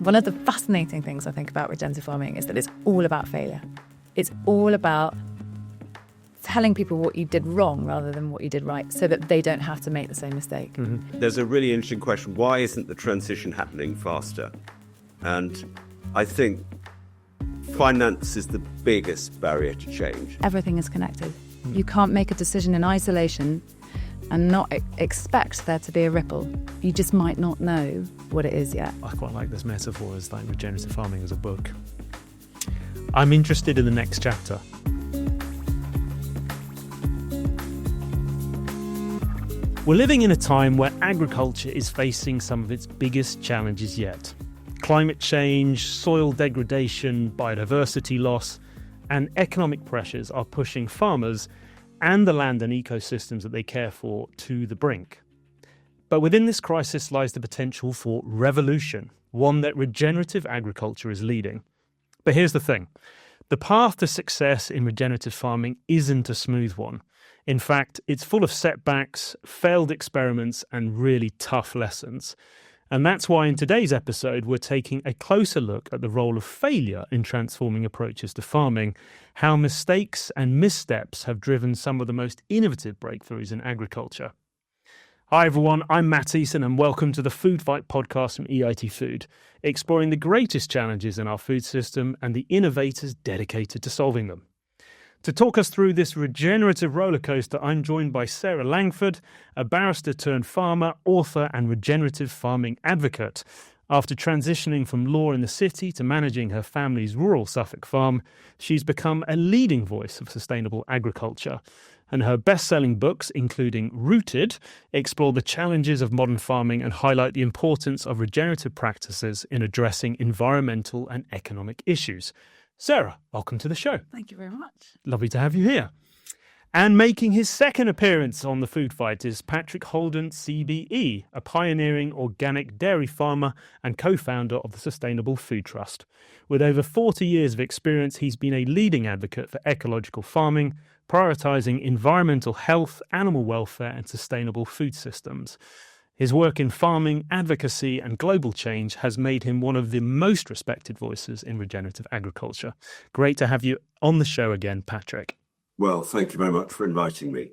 One of the fascinating things I think about regenerative farming is that it's all about failure. It's all about telling people what you did wrong rather than what you did right, so that they don't have to make the same mistake. Mm-hmm. There's a really interesting question. Why isn't the transition happening faster? And I think finance is the biggest barrier to change. Everything is connected. You can't make a decision in isolation and not expect there to be a ripple. You just might not know what it is yet. I quite like this metaphor as like regenerative farming as a book. I'm interested in the next chapter. We're living in a time where agriculture is facing some of its biggest challenges yet. Climate change, soil degradation, biodiversity loss, and economic pressures are pushing farmers and the land and ecosystems that they care for to the brink. But within this crisis lies the potential for revolution, one that regenerative agriculture is leading. But here's the thing. The path to success in regenerative farming isn't a smooth one. In fact, it's full of setbacks, failed experiments, and really tough lessons. And that's why in today's episode, we're taking a closer look at the role of failure in transforming approaches to farming, how mistakes and missteps have driven some of the most innovative breakthroughs in agriculture. Hi everyone, I'm Matt Easton and welcome to the Food Fight podcast from EIT Food, exploring the greatest challenges in our food system and the innovators dedicated to solving them. To talk us through this regenerative rollercoaster, I'm joined by Sarah Langford, a barrister turned farmer, author and regenerative farming advocate. After transitioning from law in the city to managing her family's rural Suffolk farm, she's become a leading voice of sustainable agriculture. And her best-selling books, including Rooted, explore the challenges of modern farming and highlight the importance of regenerative practices in addressing environmental and economic issues. Sarah, welcome to the show. Thank you very much. Lovely to have you here. And making his second appearance on the Food Fight is Patrick Holden, CBE, a pioneering organic dairy farmer and co-founder of the Sustainable Food Trust. With over 40 years of experience, he's been a leading advocate for ecological farming, prioritising environmental health, animal welfare and sustainable food systems. His work in farming, advocacy and global change has made him one of the most respected voices in regenerative agriculture. Great to have you on the show again, Patrick. Well, thank you very much for inviting me.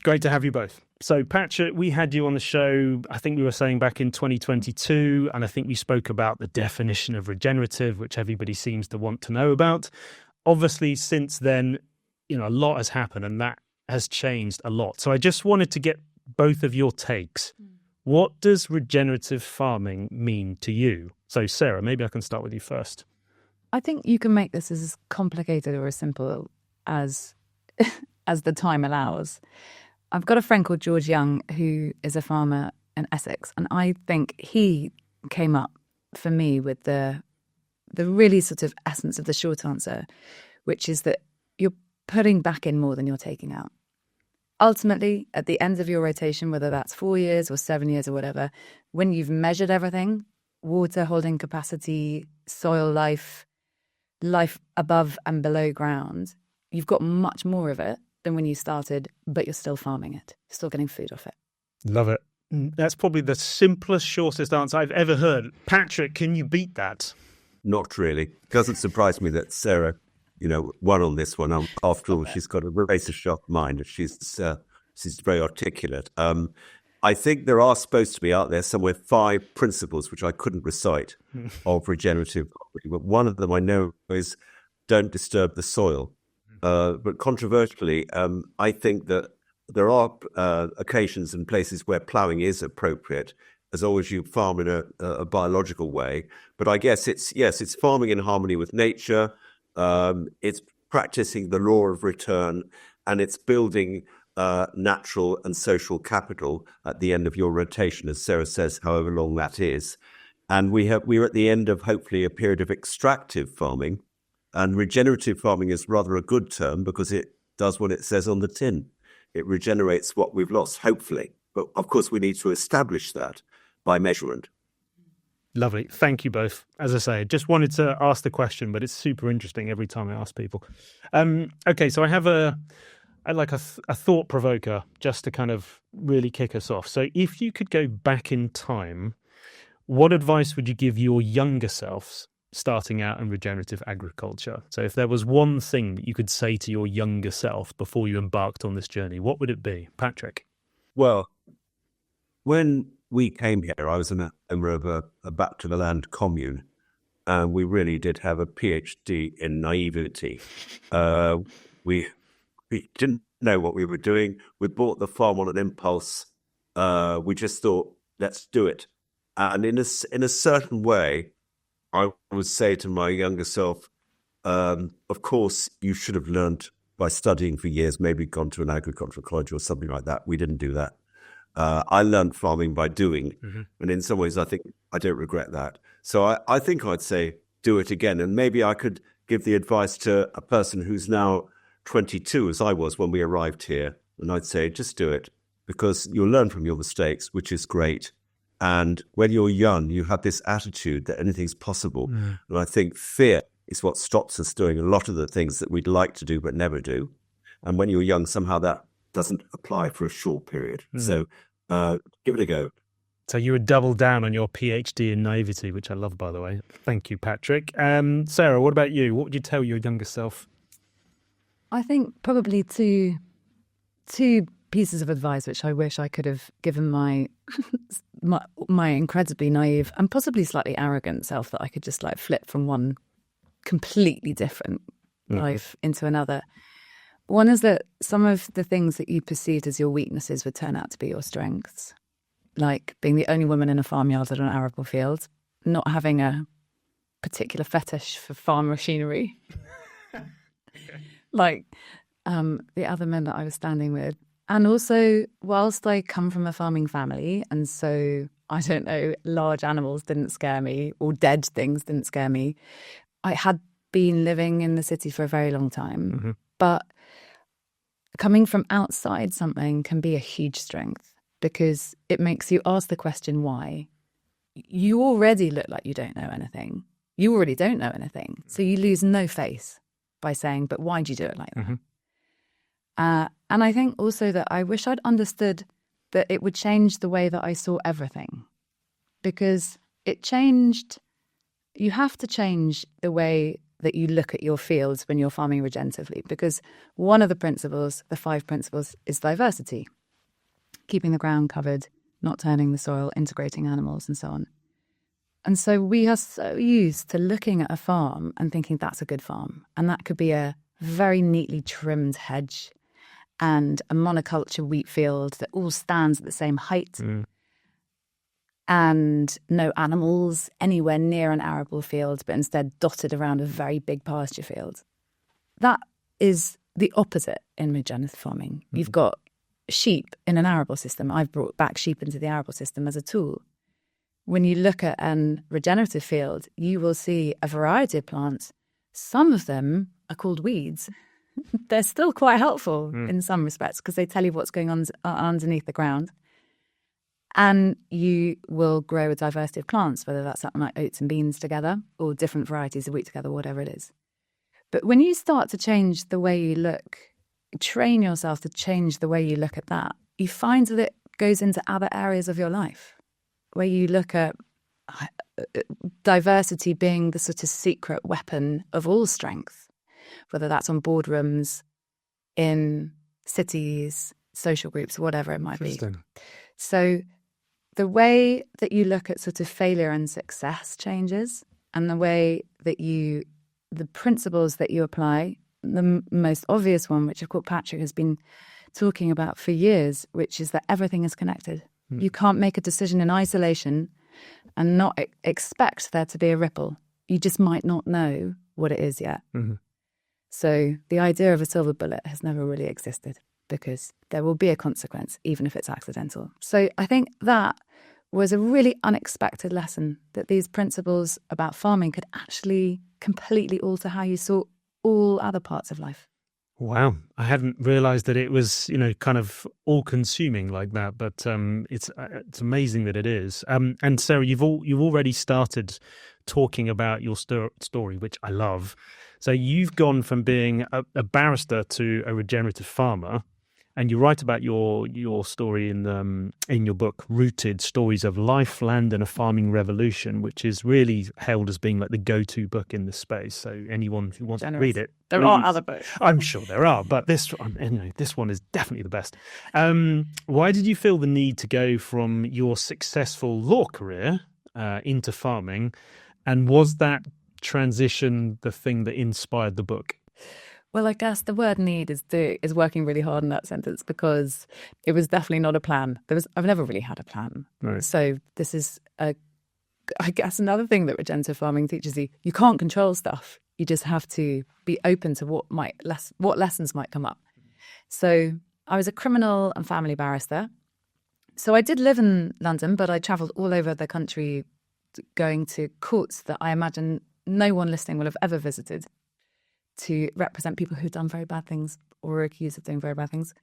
Great to have you both. So, Patrick, we had you on the show, I think we were saying back in 2022, and I think we spoke about the definition of regenerative, which everybody seems to want to know about. Obviously, since then, a lot has happened and that has changed a lot. So I just wanted to get both of your takes. What does regenerative farming mean to you? So, Sarah, maybe I can start with you first. I think you can make this as complicated or as simple as the time allows. I've got a friend called George Young who is a farmer in Essex, and I think he came up for me with the really sort of essence of the short answer, which is that you're putting back in more than you're taking out. Ultimately, at the end of your rotation, whether that's 4 years or 7 years or whatever, when you've measured everything, water holding capacity, soil life above and below ground, you've got much more of it than when you started, but you're still farming it. You're still getting food off it. Love it. That's probably the simplest, shortest answer I've ever heard. Patrick, can you beat that? Not really. It doesn't surprise me that Sarah won on this one. After all, she's got a razor-sharp mind and she's very articulate. I think there are supposed to be out there somewhere 5 principles, which I couldn't recite, of regenerative farming. But one of them I know is don't disturb the soil. But controversially, I think that there are occasions and places where ploughing is appropriate, as long as you farm in a biological way. But I guess it's farming in harmony with nature. It's practicing the law of return, and it's building natural and social capital at the end of your rotation, as Sarah says, however long that is. And we're at the end of hopefully a period of extractive farming, and regenerative farming is rather a good term because it does what it says on the tin. It regenerates what we've lost, hopefully. But of course, we need to establish that by measurement. Lovely. Thank you both. As I say, just wanted to ask the question, but it's super interesting every time I ask people. Okay, so I have a thought provoker just to kind of really kick us off. So if you could go back in time, what advice would you give your younger selves starting out in regenerative agriculture? So if there was one thing that you could say to your younger self before you embarked on this journey, what would it be? Patrick? Well, when we came here, I was a member of a Back to the Land commune, and we really did have a PhD in naivety. We didn't know what we were doing. We bought the farm on an impulse. We just thought, let's do it. And in a certain way, I would say to my younger self, of course, you should have learned by studying for years, maybe gone to an agricultural college or something like that. We didn't do that. I learned farming by doing. Mm-hmm. And in some ways, I think I don't regret that. So I think I'd say do it again. And maybe I could give the advice to a person who's now 22, as I was when we arrived here. And I'd say, just do it, because you'll learn from your mistakes, which is great. And when you're young, you have this attitude that anything's possible. Mm. And I think fear is what stops us doing a lot of the things that we'd like to do but never do. And when you're young, somehow that doesn't apply for a short period. Mm. So give it a go. So you would double down on your PhD in naivety, which I love, by the way. Thank you, Patrick. Sarah, what about you? What would you tell your younger self? I think probably two pieces of advice which I wish I could have given my incredibly naive and possibly slightly arrogant self, that I could just like flip from one completely different life into another. One is that some of the things that you perceived as your weaknesses would turn out to be your strengths, like being the only woman in a farmyard at an arable field, not having a particular fetish for farm machinery, like the other men that I was standing with. And also, whilst I come from a farming family, and so, I don't know, large animals didn't scare me, or dead things didn't scare me, I had been living in the city for a very long time. Mm-hmm. But coming from outside something can be a huge strength, because it makes you ask the question, why? You already look like you don't know anything. You already don't know anything. So you lose no face by saying, but why do you do it like that? Mm-hmm. And I think also that I wish I'd understood that it would change the way that I saw everything, because it changed. You have to change the way that you look at your fields when you're farming regeneratively, because one of the principles, the 5 principles, is diversity, keeping the ground covered, not turning the soil, integrating animals, and so on. And so we are so used to looking at a farm and thinking that's a good farm, and that could be a very neatly trimmed hedge and a monoculture wheat field that all stands at the same height, and no animals anywhere near an arable field, but instead dotted around a very big pasture field. That is the opposite in regenerative farming. Mm-hmm. You've got sheep in an arable system. I've brought back sheep into the arable system as a tool. When you look at an regenerative field, you will see a variety of plants. Some of them are called weeds. They're still quite helpful in some respects, because they tell you what's going on underneath the ground. And you will grow a diversity of plants, whether that's something like oats and beans together or different varieties of wheat together, whatever it is. But when you start to change the way you look, train yourself to change the way you look at that, you find that it goes into other areas of your life, where you look at diversity being the sort of secret weapon of all strength, whether that's on boardrooms, in cities, social groups, whatever it might be. So the way that you look at sort of failure and success changes, and the way that the principles that you apply, the most obvious one, which of course Patrick has been talking about for years, which is that everything is connected. You can't make a decision in isolation and not expect there to be a ripple. You just might not know what it is yet. Mm-hmm. So the idea of a silver bullet has never really existed, because there will be a consequence, even if it's accidental. So I think that was a really unexpected lesson, that these principles about farming could actually completely alter how you saw all other parts of life. Wow. I hadn't realized that it was, kind of all consuming like that, but it's amazing that it is. And Sarah, you've already started talking about your story, which I love. So you've gone from being a barrister to a regenerative farmer. And you write about your story in your book, Rooted: Stories of Life, Land and a Farming Revolution, which is really hailed as being like the go-to book in the space. So anyone who wants to read it, there please. are other books. I'm sure there are, but this one is definitely the best. Why did you feel the need to go from your successful law career into farming, and was that transition the thing that inspired the book? Well, I guess the word need is working really hard in that sentence, because it was definitely not a plan. I've never really had a plan. Right. So this is, I guess, another thing that regenerative farming teaches you. You can't control stuff. You just have to be open to what lessons might come up. So I was a criminal and family barrister. So I did live in London, but I travelled all over the country going to courts that I imagine no one listening will have ever visited, to represent people who've done very bad things or were accused of doing very bad things.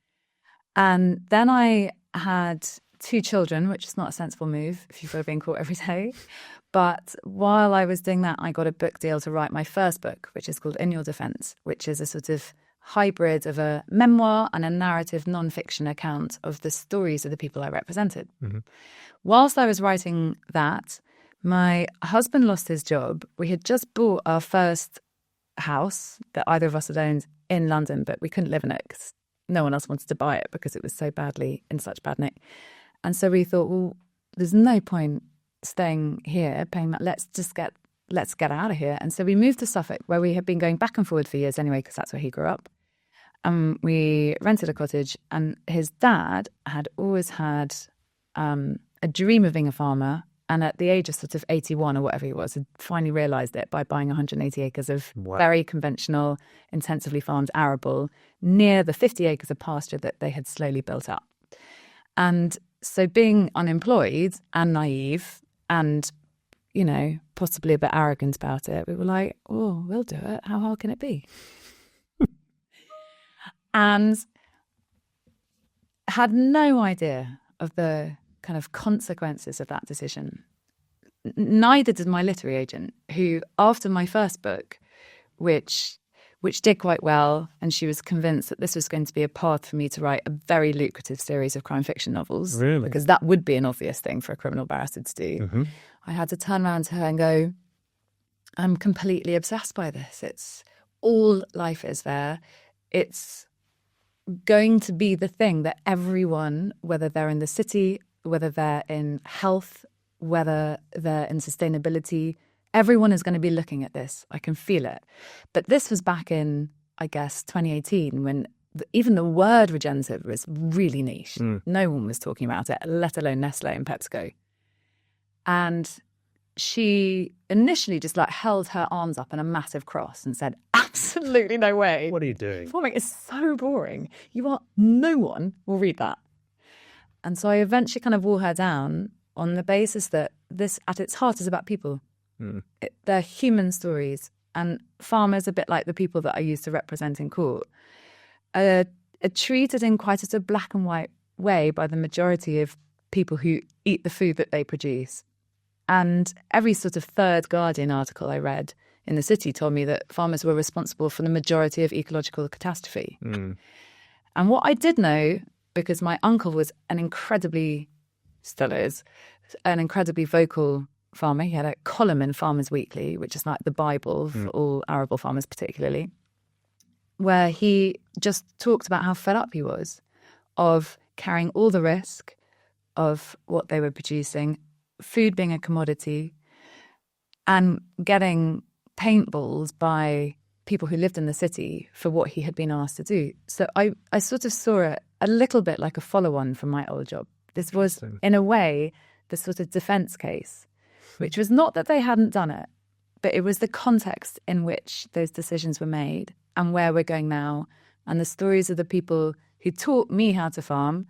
And then I had 2 children, which is not a sensible move if you've got to be in court every day. But while I was doing that, I got a book deal to write my first book, which is called In Your Defence, which is a sort of hybrid of a memoir and a narrative non-fiction account of the stories of the people I represented. Mm-hmm. Whilst I was writing that, my husband lost his job. We had just bought our first house that either of us had owned in London, but we couldn't live in it because no one else wanted to buy it because it was so badly in such bad nick. And so we thought, well, there's no point staying here paying that. Let's get out of here. And so we moved to Suffolk, where we had been going back and forward for years anyway, because that's where he grew up. And we rented a cottage, and his dad had always had a dream of being a farmer. And at the age of sort of 81 or whatever he was, had finally realised it by buying 180 acres of very conventional, intensively farmed arable near the 50 acres of pasture that they had slowly built up. And so being unemployed and naive and, possibly a bit arrogant about it, we were like, oh, we'll do it. How hard can it be? And had no idea of the kind of consequences of that decision. Neither did my literary agent, who, after my first book, which did quite well, and she was convinced that this was going to be a path for me to write a very lucrative series of crime fiction novels, really? Because that would be an obvious thing for a criminal barrister to do. Mm-hmm. I had to turn around to her and go, I'm completely obsessed by this. It's all life is there. It's going to be the thing that everyone, whether they're in the city, whether they're in health, whether they're in sustainability, everyone is going to be looking at this. I can feel it. But this was back in, I guess, 2018, when even the word regenerative was really niche. No one was talking about it, let alone Nestle and PepsiCo. And she initially just held her arms up in a massive cross and said, absolutely no way. What are you doing? Farming is so boring. No one will read that. And so I eventually kind of wore her down on the basis that this, at its heart, is about people. They're human stories. And farmers, a bit like the people that I used to represent in court, are treated in quite a sort of black and white way by the majority of people who eat the food that they produce. And every sort of third Guardian article I read in the city told me that farmers were responsible for the majority of ecological catastrophe. And what I did know, because my uncle was still is, an incredibly vocal farmer. He had a column in Farmers Weekly, which is like the Bible for all arable farmers particularly, where he just talked about how fed up he was of carrying all the risk of what they were producing, food being a commodity, and getting paintballs by people who lived in the city for what he had been asked to do. So I sort of saw it a little bit like a follow-on from my old job. This was, in a way, the sort of defence case, which was not that they hadn't done it, but it was the context in which those decisions were made and where we're going now, and the stories of the people who taught me how to farm,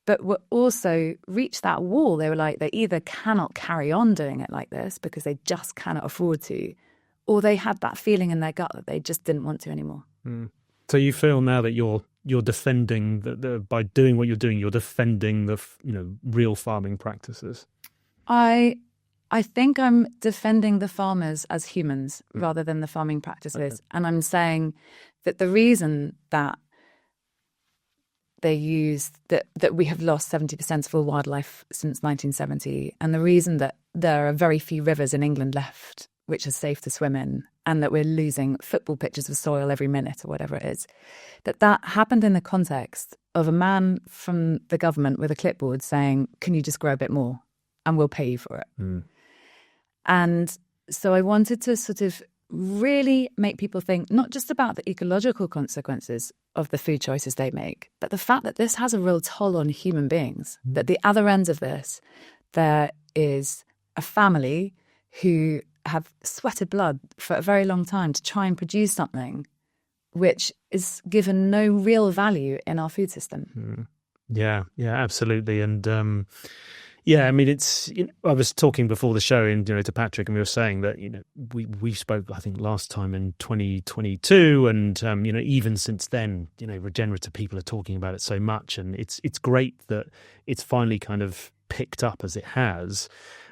but were also reached that wall. They were like, they either cannot carry on doing it like this because they just cannot afford to, or they had that feeling in their gut that they just didn't want to anymore. So you feel now that you're defending by doing what you're doing, you're defending the real farming practices. I think I'm defending the farmers as humans rather than the farming practices, and I'm saying that the reason that they use that we have lost 70% of all wildlife since 1970. And the reason that there are very few rivers in England left which are safe to swim in, and that we're losing football pitches of soil every minute or whatever it is, that happened in the context of a man from the government with a clipboard saying, can you just grow a bit more and we'll pay you for it? Mm. And so I wanted to sort of really make people think not just about the ecological consequences of the food choices they make, but the fact that this has a real toll on human beings, that the other end of this, there is a family who have sweated blood for a very long time to try and produce something which is given no real value in our food system. Yeah, absolutely. And I mean, it's. I was talking before the show, and to Patrick, and we were saying that we spoke, I think, last time in 2022, and even since then, regenerative people are talking about it so much, and it's great that it's finally kind of picked up as it has.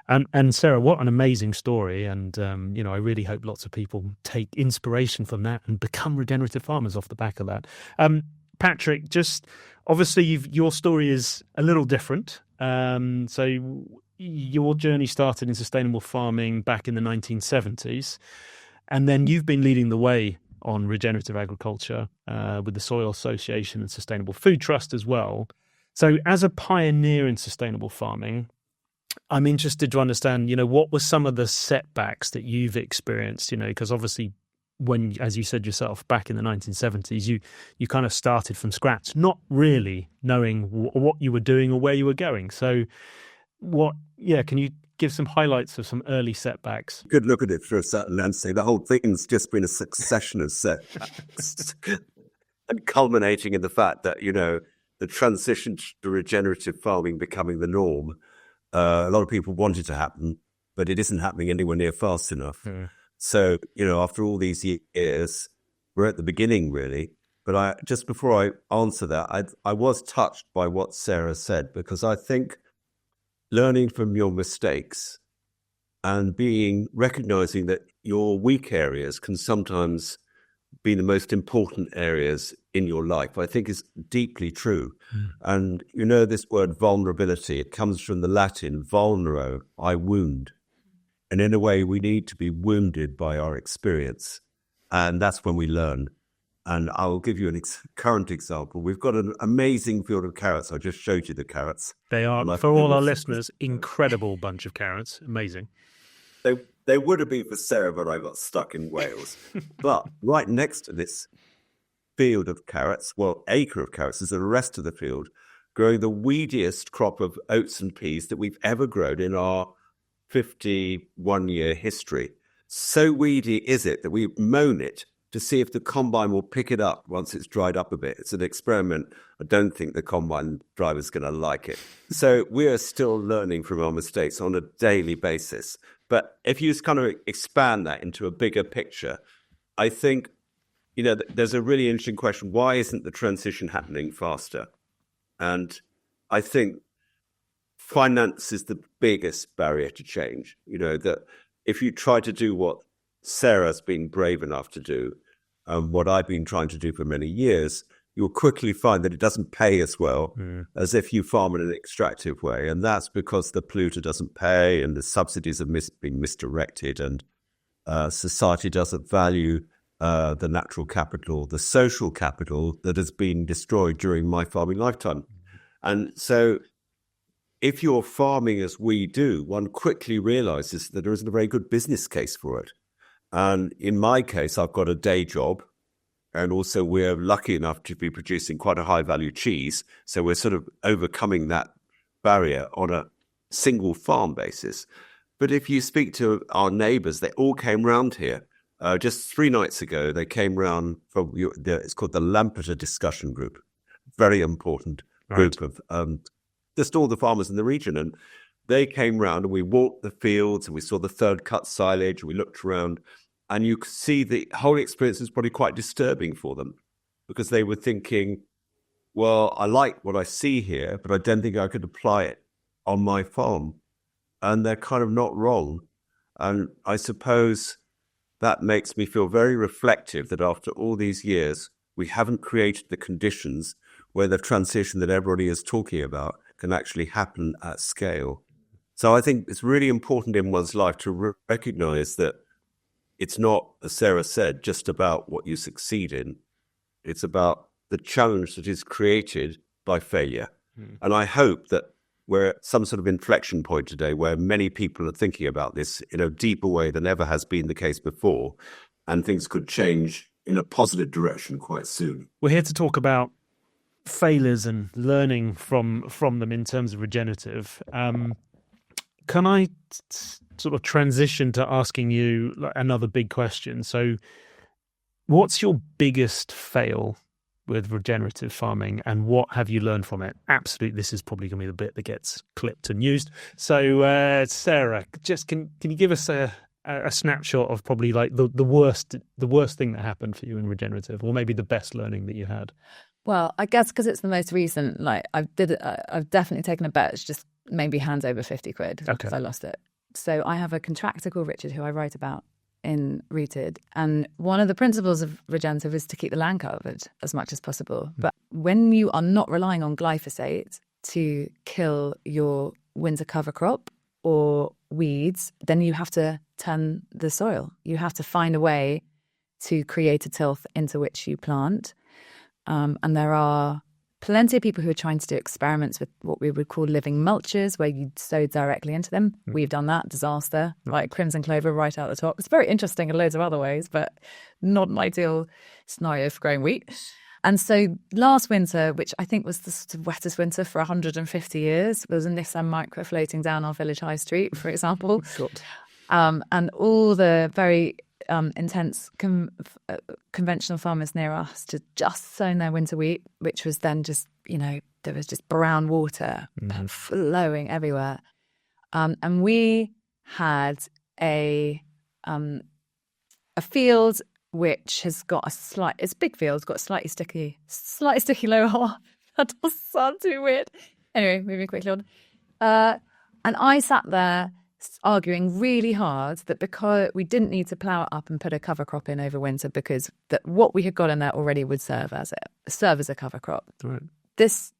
And Sarah, what an amazing story. And, I really hope lots of people take inspiration from that and become regenerative farmers off the back of that. Patrick, just obviously your story is a little different. So your journey started in sustainable farming back in the 1970s. And then you've been leading the way on regenerative agriculture with the Soil Association and Sustainable Food Trust as well. So as a pioneer in sustainable farming, I'm interested to understand, what were some of the setbacks that you've experienced, because obviously when, as you said yourself, back in the 1970s, you kind of started from scratch, not really knowing what you were doing or where you were going. So can you give some highlights of some early setbacks? Could look at it through a certain lens, say the whole thing's just been a succession of setbacks and culminating in the fact that, the transition to regenerative farming becoming the norm. A lot of people want it to happen, but it isn't happening anywhere near fast enough. Mm. So, after all these years, we're at the beginning, really. But just before I answer that, I was touched by what Sarah said, because I think learning from your mistakes and recognizing that your weak areas can sometimes be the most important areas in your life, I think is deeply true. Mm. And this word vulnerability, it comes from the Latin vulnero, I wound. And in a way, we need to be wounded by our experience. And that's when we learn. And I'll give you a current example. We've got an amazing field of carrots. I just showed you the carrots. They are, for all our listeners, incredible bunch of carrots. Amazing. They would have been for Sarah, but I got stuck in Wales. But right next to this field of carrots, acre of carrots, is the rest of the field growing the weediest crop of oats and peas that we've ever grown in our 51-year history. So weedy is it that we mown it to see if the combine will pick it up once it's dried up a bit. It's an experiment. I don't think the combine driver's going to like it. So we are still learning from our mistakes on a daily basis. But if you just kind of expand that into a bigger picture, I think, there's a really interesting question. Why isn't the transition happening faster? And I think finance is the biggest barrier to change. That if you try to do what Sarah's been brave enough to do, what I've been trying to do for many years, you'll quickly find that it doesn't pay as well as if you farm in an extractive way. And that's because the polluter doesn't pay and the subsidies have been misdirected, and society doesn't value the natural capital, the social capital that has been destroyed during my farming lifetime. And so if you're farming as we do, one quickly realizes that there isn't a very good business case for it. And in my case, I've got a day job. And also we're lucky enough to be producing quite a high value cheese. So we're sort of overcoming that barrier on a single farm basis. But if you speak to our neighbours, they all came round here. Just 3 nights ago, they came round from, it's called the Langford discussion group. Very important group of just all the farmers in the region. And they came round and we walked the fields and we saw the third cut silage. And we looked around. And you could see the whole experience was probably quite disturbing for them, because they were thinking, well, I like what I see here, but I don't think I could apply it on my farm. And they're kind of not wrong. And I suppose that makes me feel very reflective that after all these years, we haven't created the conditions where the transition that everybody is talking about can actually happen at scale. So I think it's really important in one's life to recognize that it's not, as Sarah said, just about what you succeed in. It's about the challenge that is created by failure. And I hope that we're at some sort of inflection point today where many people are thinking about this in a deeper way than ever has been the case before, and things could change in a positive direction quite soon. We're here to talk about failures and learning from them in terms of regenerative. Can I sort of transition to asking you another big question? So what's your biggest fail with regenerative farming, and what have you learned from it? Absolutely, this is probably going to be the bit that gets clipped and used. So, Sarah, just can you give us a snapshot of probably like the worst thing that happened for you in regenerative, or maybe the best learning that you had? Well, I guess because it's the most recent, like I've definitely taken a bet. It's just maybe hands over 50 quid because I lost it. So I have a contractor called Richard who I write about in Rooted. And one of the principles of regenerative is to keep the land covered as much as possible. But when you are not relying on glyphosate to kill your winter cover crop or weeds, then you have to turn the soil. You have to find a way to create a tilth into which you plant. And there are plenty of people who are trying to do experiments with what we would call living mulches, where you sow directly into them. We've done that. Disaster. Like crimson clover right out the top. It's very interesting in loads of other ways, but not an ideal scenario for growing wheat. And so last winter, which I think was the sort of wettest winter for 150 years, there was a Nissan Micra floating down our village high street, for example. And all the very intense conventional farmers near us to just sown their winter wheat, which was then just, there was just brown water flowing everywhere. And we had a field which has got it's a big field, got slightly sticky lower half. That does sound too weird. Anyway, moving quickly on. And I sat there arguing really hard that because we didn't need to plough it up and put a cover crop in over winter, because that what we had got in there already would serve as a cover crop. Right. This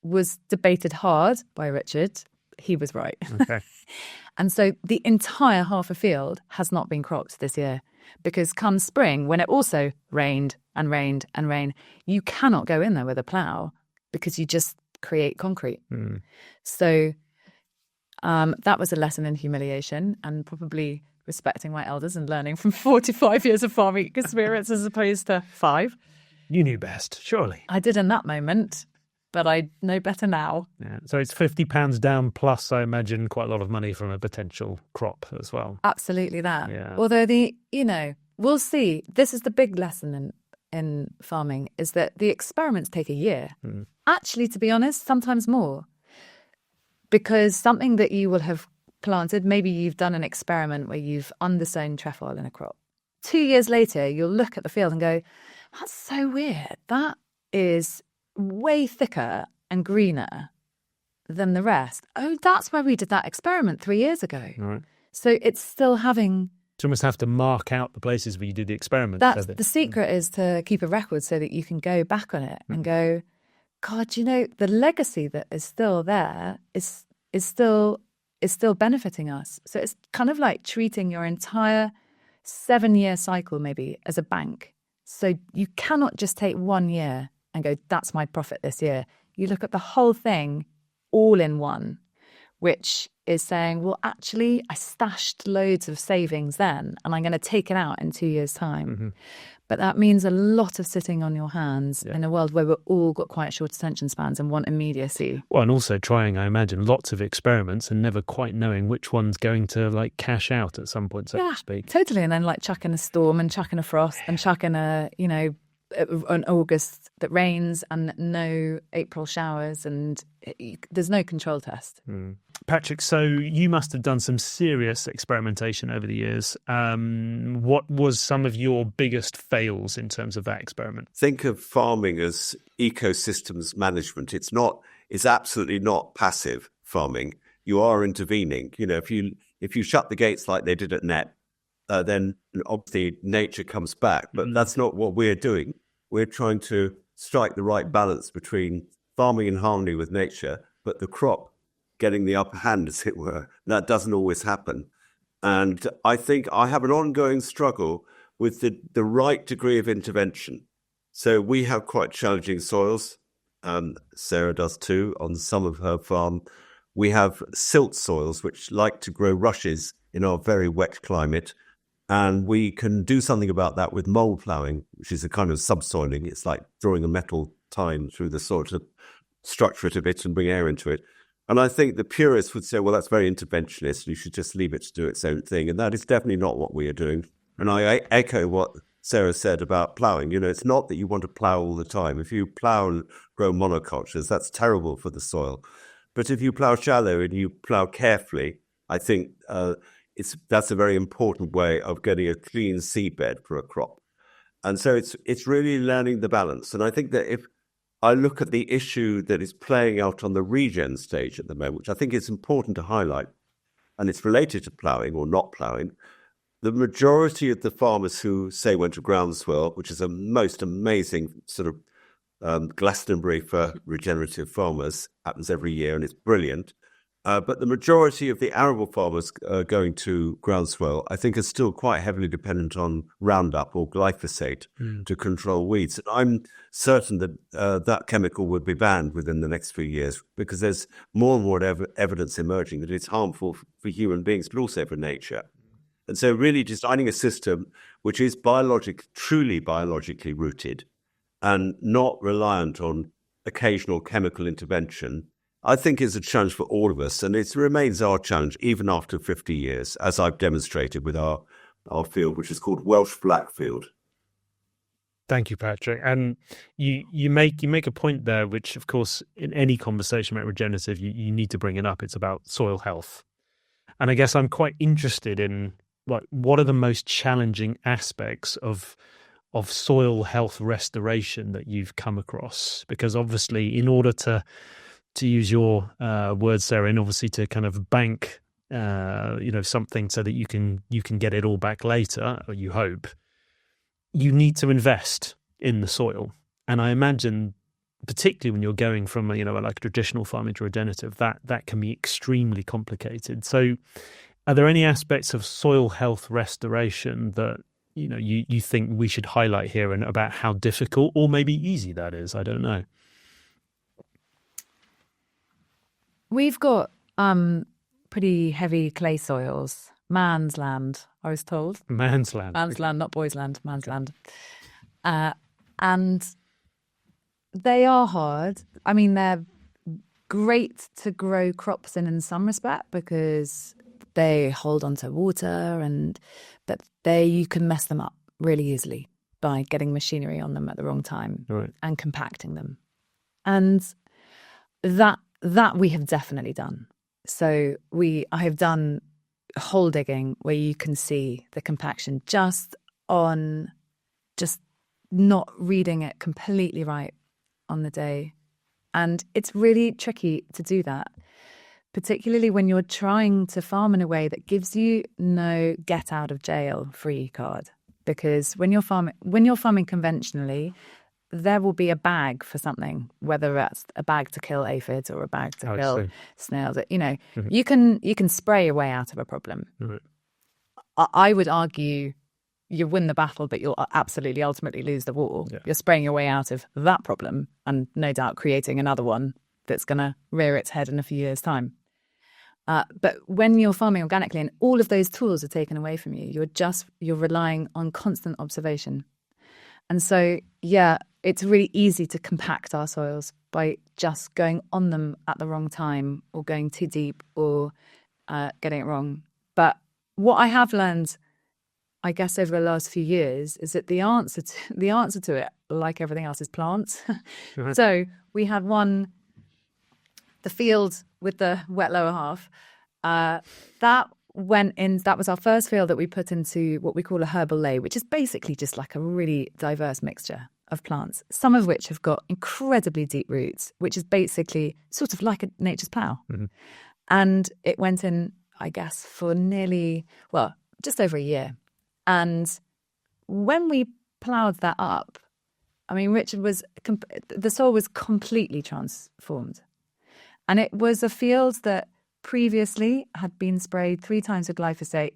was debated hard by Richard. He was right. Okay. And so the entire half a field has not been cropped this year, because come spring, when it also rained and rained and rained, you cannot go in there with a plough because you just create concrete. So that was a lesson in humiliation and probably respecting my elders and learning from 45 years of farming experience as opposed to 5. You knew best, surely. I did in that moment, but I know better now. Yeah. So it's £50 down plus, I imagine, quite a lot of money from a potential crop as well. Absolutely that. Yeah. Although we'll see. This is the big lesson in farming, is that the experiments take a year. Actually, to be honest, sometimes more. Because something that you will have planted, maybe you've done an experiment where you've undersown trefoil in a crop. 2 years later, you'll look at the field and go, that's so weird. That is way thicker and greener than the rest. Oh, that's why we did that experiment 3 years ago. Right. So it's still having... You almost have to mark out the places where you did the experiment. That's the secret, is to keep a record so that you can go back on it and go, God, the legacy that is still there is still benefiting us. So it's kind of like treating your entire 7-year cycle maybe as a bank. So you cannot just take 1 year and go, that's my profit this year. You look at the whole thing all in one, which is saying, well, actually, I stashed loads of savings then, and I'm going to take it out in 2 years' time. But that means a lot of sitting on your hands in a world where we've all got quite short attention spans and want immediacy. Well, and also trying, I imagine, lots of experiments and never quite knowing which one's going to cash out at some point, so to speak. Totally. And then chucking a storm and chucking a frost and chucking an August that rains and no April showers, and there's no control test. Patrick, so you must have done some serious experimentation over the years. What was some of your biggest fails in terms of that experiment? Think of farming as ecosystems management. It's absolutely not passive farming. You are intervening. If you shut the gates like they did at Net, then obviously nature comes back. But that's not what we're doing. We're trying to strike the right balance between farming in harmony with nature, but the crop getting the upper hand, as it were. That doesn't always happen. And I think I have an ongoing struggle with the right degree of intervention. So we have quite challenging soils. Sarah does too on some of her farm. We have silt soils, which like to grow rushes in our very wet climate. And we can do something about that with mold ploughing, which is a kind of subsoiling. It's like drawing a metal tine through the soil to structure it a bit and bring air into it. And I think the purists would say, well, that's very interventionist. You should just leave it to do its own thing. And that is definitely not what we are doing. And I echo what Sarah said about ploughing. It's not that you want to plough all the time. If you plough and grow monocultures, that's terrible for the soil. But if you plough shallow and you plough carefully, I think that's a very important way of getting a clean seedbed for a crop. And so it's really learning the balance. And I think that if I look at the issue that is playing out on the regen stage at the moment, which I think is important to highlight, and it's related to ploughing or not ploughing, the majority of the farmers who say went to groundswell, which is a most amazing sort of Glastonbury for regenerative farmers, happens every year and it's brilliant. But the majority of the arable farmers going to groundswell, I think, are still quite heavily dependent on Roundup or glyphosate to control weeds. And I'm certain that that chemical would be banned within the next few years because there's more and more evidence emerging that it's harmful for human beings, but also for nature. And so really designing a system which is truly biologically rooted and not reliant on occasional chemical intervention, I think is a challenge for all of us. And it remains our challenge even after 50 years, as I've demonstrated with our field, which is called Welsh Blackfield. Thank you, Patrick. And you make a point there, which, of course, in any conversation about regenerative, you need to bring it up. It's about soil health. And I guess I'm quite interested in what are the most challenging aspects of soil health restoration that you've come across? Because obviously, in order to use your words, Sarah, and obviously to kind of bank, something so that you can get it all back later, or you hope, you need to invest in the soil. And I imagine, particularly when you're going from like traditional farming to regenerative, that can be extremely complicated. So, are there any aspects of soil health restoration that you think we should highlight here, and about how difficult or maybe easy that is? I don't know. We've got pretty heavy clay soils. Man's land, I was told. Man's land. Man's land, not boys' land. Man's land. And they are hard. I mean, they're great to grow crops in some respect because they hold onto water, but you can mess them up really easily by getting machinery on them at the wrong time and compacting them. And that we have definitely done. So I have done hole digging where you can see the compaction just not reading it completely right on the day. And it's really tricky to do that, particularly when you're trying to farm in a way that gives you no get out of jail free card. Because when you're farming conventionally, there will be a bag for something, whether that's a bag to kill aphids or a bag to kill snails. Mm-hmm. You can spray your way out of a problem. Mm-hmm. I would argue you win the battle, but you'll absolutely ultimately lose the war. Yeah. You're spraying your way out of that problem and no doubt creating another one that's going to rear its head in a few years' time. But when you're farming organically and all of those tools are taken away from you, you're relying on constant observation. And so, it's really easy to compact our soils by just going on them at the wrong time or going too deep or getting it wrong. But what I have learned, I guess, over the last few years is that the answer to it, like everything else, is plants. Right. So we had the field with the wet lower half, that went in. That was our first field that we put into what we call a herbal ley, which is basically just like a really diverse mixture of plants, some of which have got incredibly deep roots, which is basically sort of like a nature's plough. Mm-hmm. And it went in, I guess, for just over a year. And when we ploughed that up, I mean, Richard the soil was completely transformed. And it was a field that previously had been sprayed 3 times with glyphosate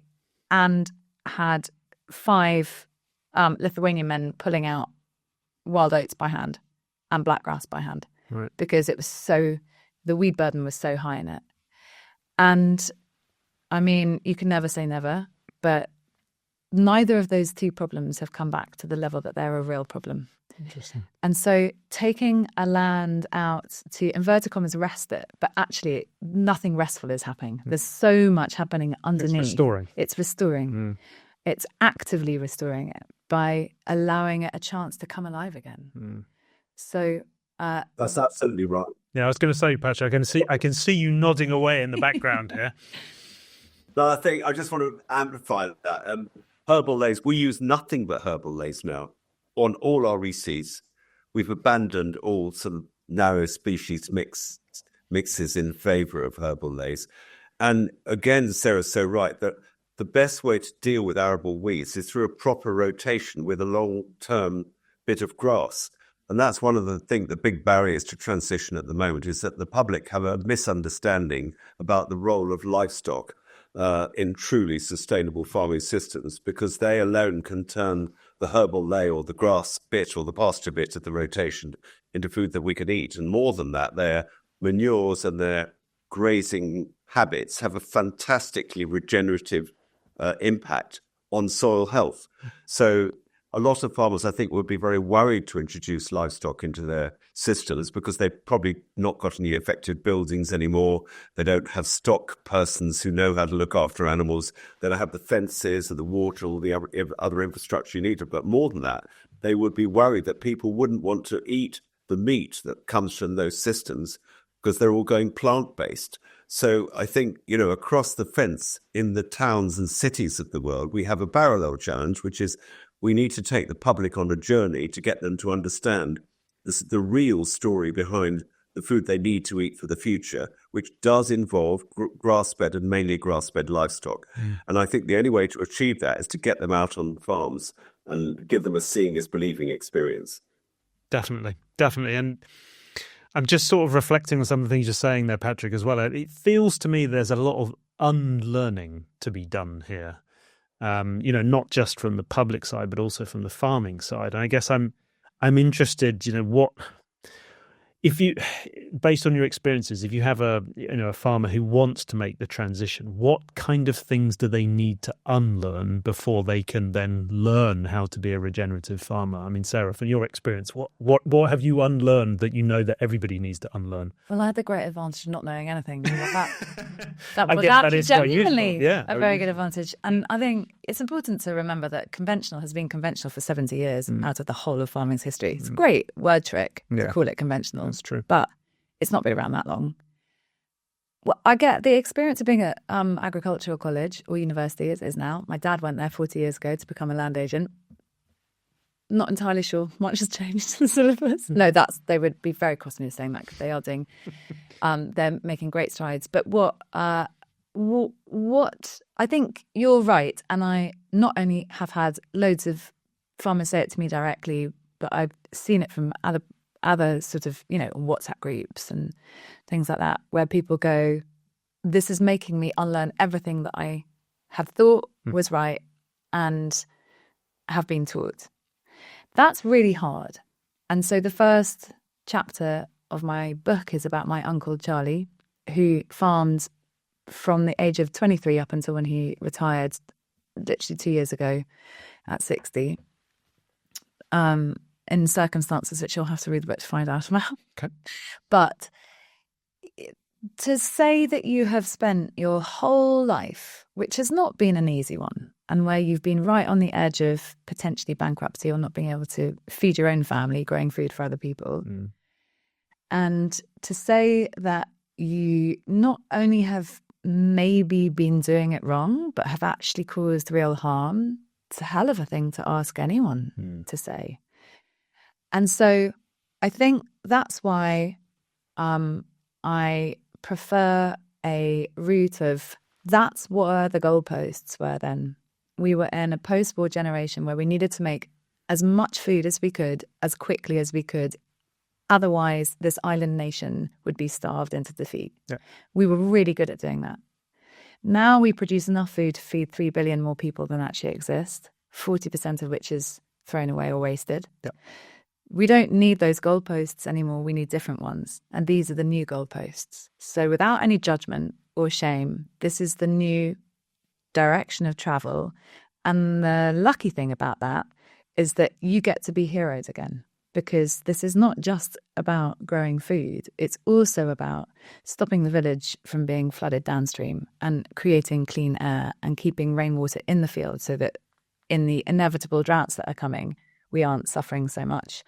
and had 5 Lithuanian men pulling out wild oats by hand and blackgrass by hand, right, because the weed burden was so high in it. And I mean, you can never say never, but neither of those 2 problems have come back to the level that they're a real problem. interesting. And so taking a land out to, inverted commas, rest it, but actually nothing restful is happening. There's so much happening underneath. It's restoring. It's actively restoring it by allowing it a chance to come alive again. So that's absolutely right. Yeah, I was going to say, Patrick, I can see you nodding away in the background here. No, I just want to amplify that. Herbal lays, we use nothing but herbal lays now on all our reseeds. We've abandoned all sort of narrow species mixes in favour of herbal lays. And again, Sarah's so right that the best way to deal with arable weeds is through a proper rotation with a long-term bit of grass. And that's one of the big barriers to transition at the moment, is that the public have a misunderstanding about the role of livestock in truly sustainable farming systems, because they alone can turn the herbal lay or the grass bit or the pasture bit of the rotation into food that we can eat. And more than that, their manures and their grazing habits have a fantastically regenerative impact on soil health. So a lot of farmers, I think, would be very worried to introduce livestock into their systems, because they've probably not got any effective buildings anymore. They don't have stock persons who know how to look after animals. They don't have the fences and the water, all the other infrastructure you need. But more than that, they would be worried that people wouldn't want to eat the meat that comes from those systems, because they're all going plant-based. So I think, across the fence in the towns and cities of the world, we have a parallel challenge, which is we need to take the public on a journey to get them to understand the real story behind the food they need to eat for the future, which does involve grass-fed and mainly grass-fed livestock. And I think the only way to achieve that is to get them out on farms and give them a seeing is believing experience. Definitely. And I'm just sort of reflecting on some of the things you're saying there, Patrick, as well. It feels to me there's a lot of unlearning to be done here. Not just from the public side, but also from the farming side. And I guess I'm interested, what, if you, based on your experiences, if you have a farmer who wants to make the transition, what kind of things do they need to unlearn before they can then learn how to be a regenerative farmer? I mean, Sarah, from your experience, what have you unlearned that you know that everybody needs to unlearn? Well, I had the great advantage of not knowing anything. That I was guess that is quite genuinely useful. Yeah, a very good advantage. And I think it's important to remember that conventional has been conventional for 70 years out of the whole of farming's history. It's a great word trick to call it conventional. That's true. But it's not been around that long. Well, I get the experience of being at agricultural college or university, as it is now. My dad went there 40 years ago to become a land agent. Not entirely sure much has changed in the syllabus. No, they would be very cross me saying that, because they are doing, they're making great strides. But what I think you're right, and I not only have had loads of farmers say it to me directly, but I've seen it from other sort of, WhatsApp groups and things like that, where people go, this is making me unlearn everything that I had thought was right and have been taught. That's really hard. And so the first chapter of my book is about my uncle Charlie, who farmed from the age of 23 up until when he retired literally 2 years ago at 60. In circumstances which you'll have to read the book to find out about. Okay. But to say that you have spent your whole life, which has not been an easy one, and where you've been right on the edge of potentially bankruptcy or not being able to feed your own family, growing food for other people, and to say that you not only have maybe been doing it wrong, but have actually caused real harm, it's a hell of a thing to ask anyone to say. And so I think that's why I prefer a route of, that's what the goalposts were then. We were in a post-war generation where we needed to make as much food as we could, as quickly as we could. Otherwise, this island nation would be starved into defeat. Yeah. We were really good at doing that. Now we produce enough food to feed 3 billion more people than actually exist, 40% of which is thrown away or wasted. Yeah. We don't need those goalposts anymore. We need different ones. And these are the new goalposts. So without any judgment or shame, this is the new direction of travel. And the lucky thing about that is that you get to be heroes again, because this is not just about growing food. It's also about stopping the village from being flooded downstream and creating clean air and keeping rainwater in the field so that in the inevitable droughts that are coming, we aren't suffering so much.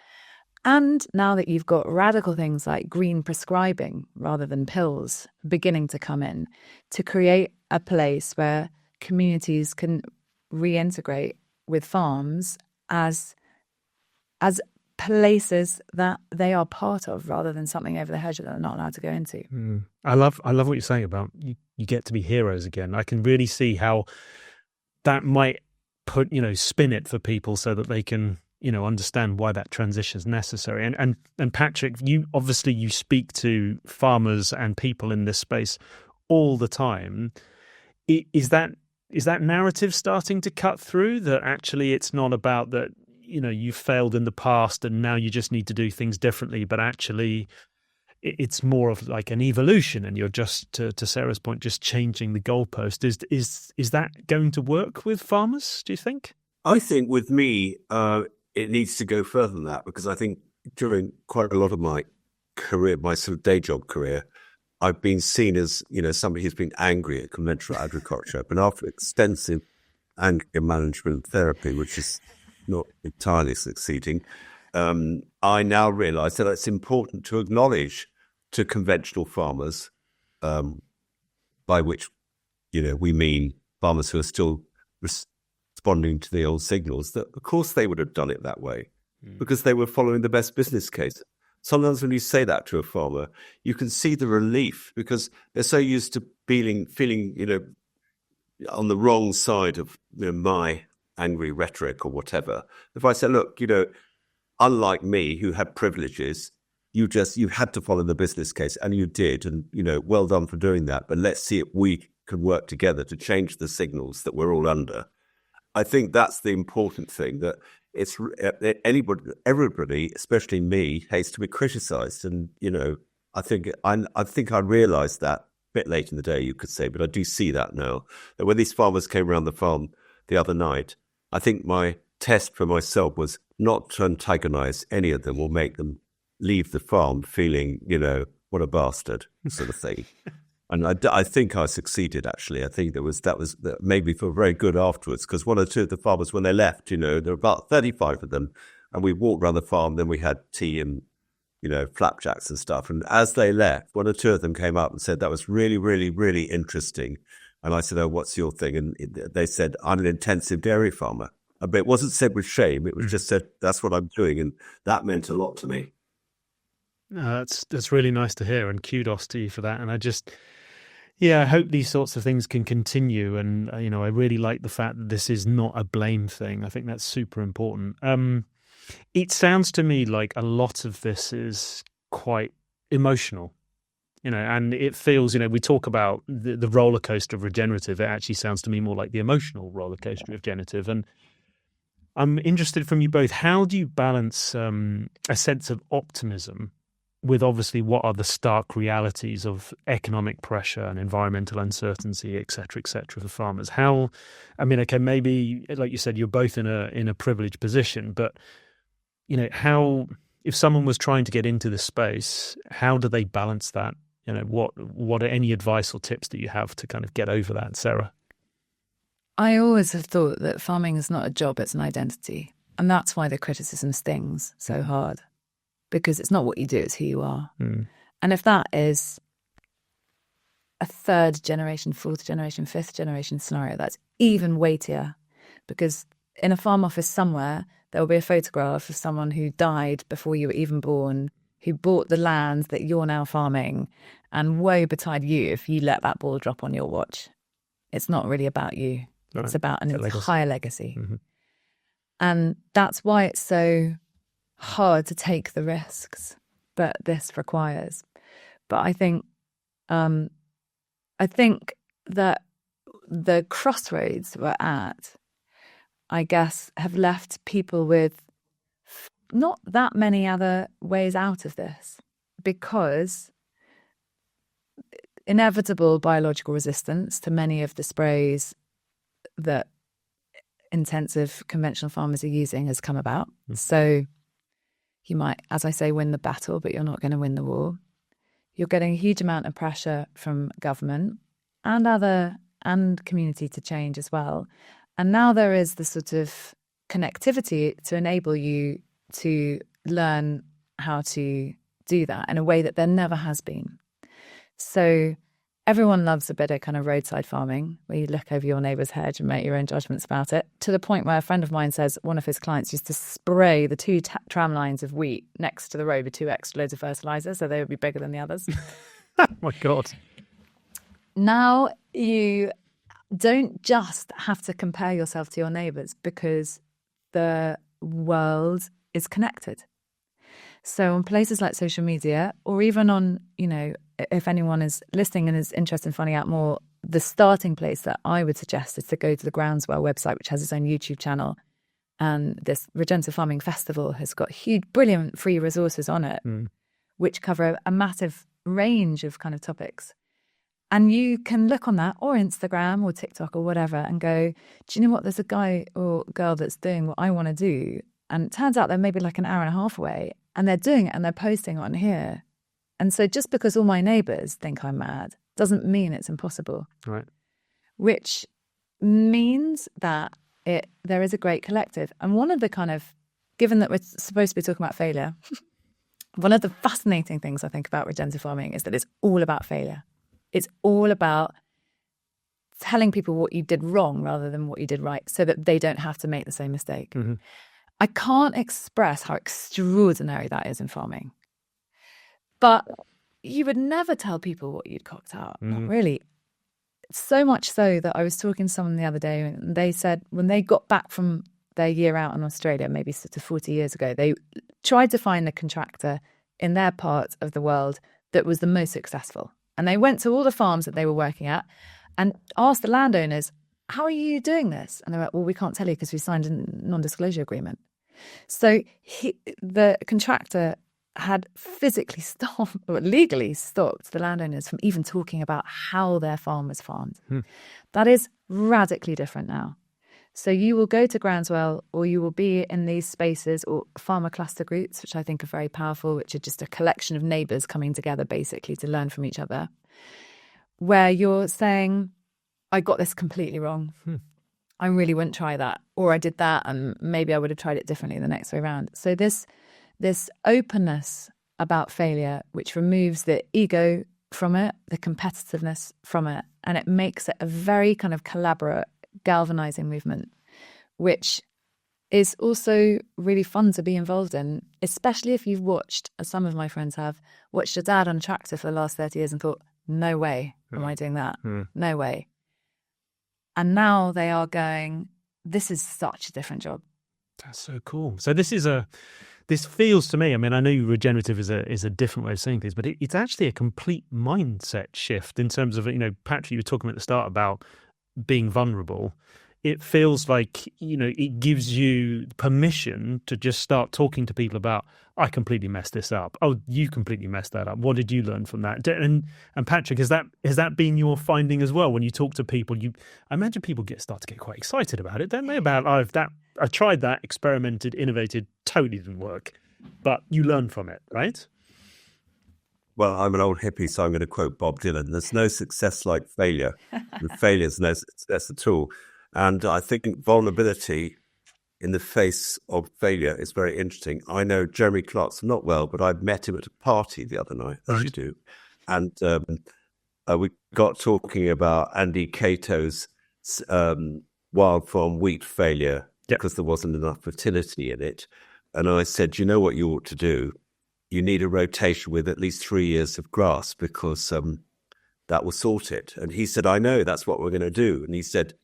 And now that you've got radical things like green prescribing rather than pills beginning to come in, to create a place where communities can reintegrate with farms as places that they are part of rather than something over the hedge that they're not allowed to go into. I love what you're saying about you get to be heroes again. I can really see how that might spin it for people so that they can understand why that transition is necessary. And Patrick, you speak to farmers and people in this space all the time. Is that narrative starting to cut through, that actually it's not about that you failed in the past and now you just need to do things differently, but actually it's more of like an evolution and you're just, to Sarah's point, just changing the goalpost. Is that going to work with farmers, do you think? I think with me, it needs to go further than that, because I think during quite a lot of my career, my sort of day job career, I've been seen as, somebody who's been angry at conventional agriculture. But after extensive anger management therapy, which is not entirely succeeding, I now realise that it's important to acknowledge to conventional farmers, by which, we mean farmers who are still responding to the old signals, that of course they would have done it that way because they were following the best business case. Sometimes when you say that to a farmer, you can see the relief because they're so used to feeling, on the wrong side of my angry rhetoric or whatever. If I say, look, unlike me who had privileges, you had to follow the business case and you did. And, well done for doing that. But let's see if we can work together to change the signals that we're all under. I think that's the important thing, that it's everybody, especially me, hates to be criticised. And, I think I realised that a bit late in the day, you could say, but I do see that now. That when these farmers came around the farm the other night, I think my test for myself was not to antagonise any of them or make them leave the farm feeling, what a bastard sort of thing. And I think I succeeded, actually. I think that was made me feel very good afterwards, because one or two of the farmers, when they left, there were about 35 of them, and we walked around the farm, then we had tea and, flapjacks and stuff. And as they left, one or two of them came up and said, that was really, really, really interesting. And I said, oh, what's your thing? And they said, I'm an intensive dairy farmer. But it wasn't said with shame. It was just said, that's what I'm doing. And that meant a lot to me. No, that's really nice to hear. And kudos to you for that. And I hope these sorts of things can continue. And, I really like the fact that this is not a blame thing. I think that's super important. It sounds to me like a lot of this is quite emotional. And it feels, we talk about the roller coaster of regenerative. It actually sounds to me more like the emotional roller coaster of regenerative. And I'm interested from you both, how do you balance a sense of optimism with obviously what are the stark realities of economic pressure and environmental uncertainty, et cetera, for farmers? Maybe, like you said, you're both in a privileged position, but, how, if someone was trying to get into this space, how do they balance that? What are any advice or tips that you have to kind of get over that, Sarah? I always have thought that farming is not a job, it's an identity. And that's why the criticism stings so hard, because it's not what you do, it's who you are. And if that is a third generation, fourth generation, fifth generation scenario, that's even weightier, because in a farm office somewhere, there will be a photograph of someone who died before you were even born, who bought the land that you're now farming, and woe betide you if you let that ball drop on your watch. It's not really about you. Right. It's about an entire legacy. Mm-hmm. And that's why it's so hard to take the risks that this requires. But I think that the crossroads we're at, I guess, have left people with not that many other ways out of this, because inevitable biological resistance to many of the sprays that intensive conventional farmers are using has come about. So you might, as I say, win the battle, but you're not going to win the war. You're getting a huge amount of pressure from government and community to change as well. And now there is the sort of connectivity to enable you to learn how to do that in a way that there never has been. So everyone loves a bit of kind of roadside farming, where you look over your neighbour's hedge and make your own judgments about it, to the point where a friend of mine says one of his clients used to spray the two tram lines of wheat next to the road with 2 extra loads of fertiliser, so they would be bigger than the others. Oh my God. Now you don't just have to compare yourself to your neighbours, because the world is connected. So on places like social media, or even on, if anyone is listening and is interested in finding out more, the starting place that I would suggest is to go to the Groundswell website, which has its own YouTube channel. And this Regenerative Farming Festival has got huge, brilliant free resources on it, which cover a massive range of kind of topics. And you can look on that, or Instagram or TikTok or whatever, and go, do you know what? There's a guy or girl that's doing what I want to do. And it turns out they're maybe like an hour and a half away, and they're doing it and they're posting on here. And so just because all my neighbours think I'm mad doesn't mean it's impossible. Right. Which means that there is a great collective. And one of the kind of, given that we're supposed to be talking about failure, one of the fascinating things I think about regenerative farming is that it's all about failure. It's all about telling people what you did wrong rather than what you did right, so that they don't have to make the same mistake. Mm-hmm. I can't express how extraordinary that is in farming. But you would never tell people what you'd cocked out. Not really. So much so that I was talking to someone the other day, and they said when they got back from their year out in Australia, maybe sort of 40 years ago, they tried to find a contractor in their part of the world that was the most successful. And they went to all the farms that they were working at and asked the landowners, how are you doing this? And they were like, well, we can't tell you because we signed a non-disclosure agreement. So the contractor had physically stopped, or legally stopped, the landowners from even talking about how their farm was farmed. That is radically different now. So you will go to Groundswell, or you will be in these spaces, or farmer cluster groups, which I think are very powerful, which are just a collection of neighbours coming together basically to learn from each other, where you're saying, I got this completely wrong. I really wouldn't try that. Or I did that and maybe I would have tried it differently the next way around. So this openness about failure, which removes the ego from it, the competitiveness from it, and it makes it a very kind of collaborative, galvanizing movement, which is also really fun to be involved in, especially if you've watched, as some of my friends have, watched your dad on a tractor for the last 30 years and thought, no way am I doing that. No way. And now they are going, this is such a different job. That's so cool. So this feels to me, I mean, I know regenerative is a different way of saying things, but it's actually a complete mindset shift in terms of, Patrick, you were talking at the start about being vulnerable. It feels like, it gives you permission to just start talking to people about, I completely messed this up. Oh, you completely messed that up. What did you learn from that? And Patrick, has that been your finding as well? When you talk to people, I imagine people start to get quite excited about it, don't they? About, I tried that, experimented, innovated, totally didn't work. But you learn from it, right? Well, I'm an old hippie, so I'm going to quote Bob Dylan. There's no success like failure. And failure is no success at all. And I think vulnerability in the face of failure is very interesting. I know Jeremy Clarkson not well, but I met him at a party the other night, as you do. And we got talking about Andy Cato's wild farm wheat failure because there wasn't enough fertility in it. And I said, you know what you ought to do? You need a rotation with at least 3 years of grass because that will sort it. And he said, I know, that's what we're going to do. And he said,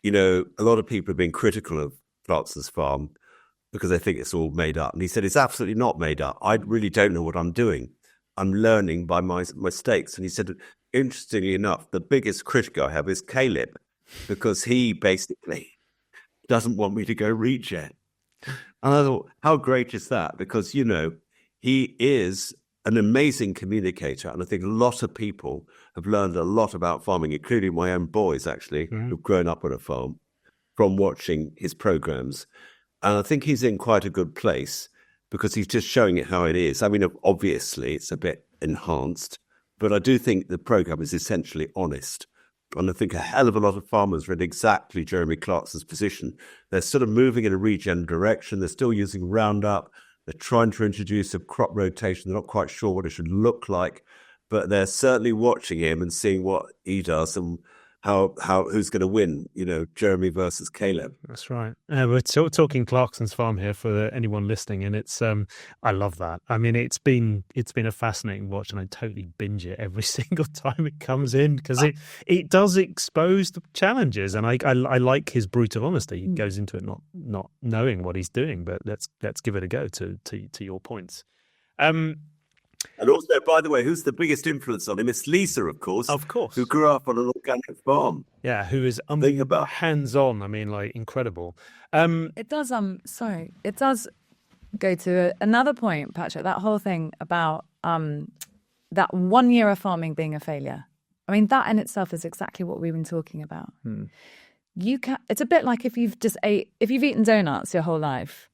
a lot of people have been critical of Clarkson's farm, because they think it's all made up. And he said, it's absolutely not made up. I really don't know what I'm doing. I'm learning by my mistakes. And he said, interestingly enough, the biggest critic I have is Caleb, because he basically doesn't want me to go regen. And I thought, how great is that? Because, you know, he is an amazing communicator. And I think a lot of people have learned a lot about farming, including my own boys, actually, who've grown up on a farm, from watching his programs. And I think he's in quite a good place because he's just showing it how it is. I mean, obviously, it's a bit enhanced, but I do think the program is essentially honest. And I think a hell of a lot of farmers are in exactly Jeremy Clarkson's position. They're sort of moving in a regen direction. They're still using Roundup. They're trying to introduce a crop rotation. They're not quite sure what it should look like, but they're certainly watching him and seeing what he does and how who's going to win, you know, Jeremy versus Caleb. That's right. We're talking Clarkson's farm here for anyone listening, and it's I love that. I mean, it's been a fascinating watch, and I totally binge it every single time it comes in because it does expose the challenges, and I like his brutal honesty. He goes into it not knowing what he's doing, but let's give it a go. To your points. And also, by the way, who's the biggest influence on him? It's Lisa, of course, who grew up on an organic farm. Yeah, who is hands-on. I mean, like, incredible. It does. It does go to another point, Patrick. That whole thing about that 1 year of farming being a failure. I mean, that in itself is exactly what we've been talking about. It's a bit like if you've eaten donuts your whole life,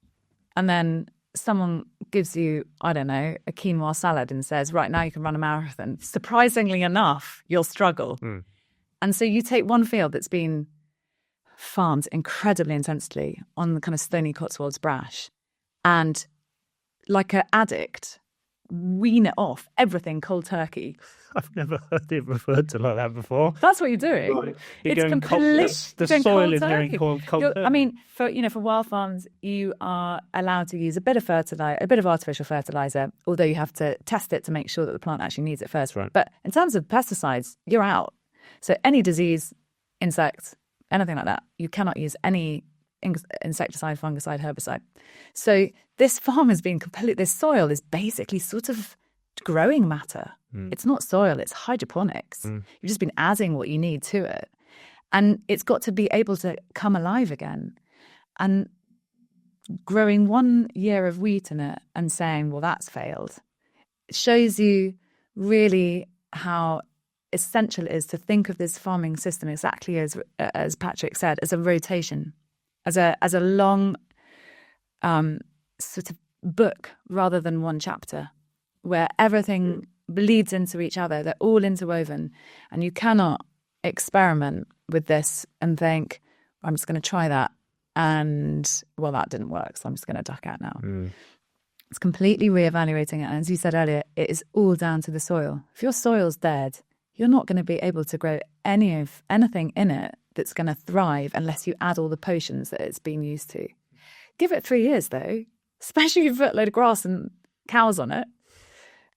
and then someone gives you, I don't know, a quinoa salad and says, right, now you can run a marathon. Surprisingly enough, you'll struggle. And so you take one field that's been farmed incredibly intensely on the kind of stony Cotswolds brash, and like an addict, wean it off, everything cold turkey. I've never heard it referred to like that before. That's what you're doing. Right. It's completely the soil is going cold turkey. I mean, for wild farms, you are allowed to use a bit of fertilizer, a bit of artificial fertilizer, although you have to test it to make sure that the plant actually needs it first. Right. But in terms of pesticides, you're out. So any disease, insects, anything like that, you cannot use any insecticide, fungicide, herbicide. So this farm has been this soil is basically sort of growing matter. It's not soil, it's hydroponics. You've just been adding what you need to it. And it's got to be able to come alive again. And growing 1 year of wheat in it and saying, well, that's failed, it shows you really how essential it is to think of this farming system exactly as Patrick said, as a rotation, as a long sort of book rather than one chapter, where everything bleeds into each other. They're all interwoven, and you cannot experiment with this and think, I'm just going to try that, and well, that didn't work, so I'm just going to duck out now. It's completely reevaluating it, and as you said earlier, it is all down to the soil. If your soil's dead, you're not going to be able to grow anything in it that's going to thrive unless you add all the potions that it's been used to. Give it 3 years, though, especially if you put a load of grass and cows on it,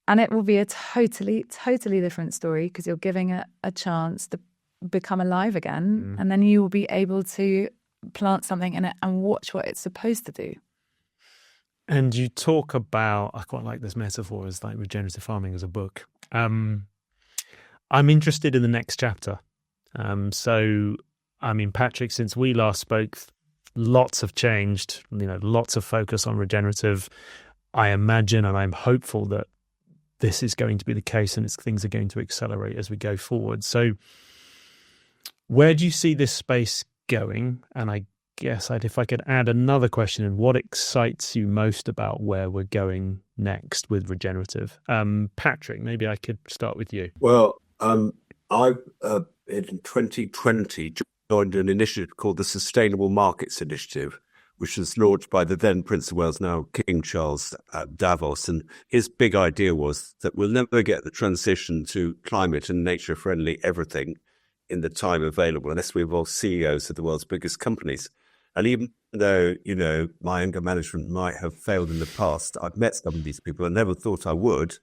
and it will be a totally, totally different story because you're giving it a chance to become alive again, and then you will be able to plant something in it and watch what it's supposed to do. And you talk about, I quite like this metaphor as like regenerative farming as a book. I'm interested in the next chapter. So, I mean, Patrick, since we last spoke, lots have changed, lots of focus on regenerative. I imagine, and I'm hopeful that this is going to be the case and things are going to accelerate as we go forward. So where do you see this space going? And I guess if I could add another question, and what excites you most about where we're going next with regenerative? Patrick, maybe I could start with you. Well, I in 2020 joined an initiative called the Sustainable Markets Initiative, which was launched by the then Prince of Wales, now King Charles, at Davos. And his big idea was that we'll never get the transition to climate and nature-friendly everything in the time available unless we involve CEOs of the world's biggest companies. And even though, my anger management might have failed in the past, I've met some of these people. I never thought I would,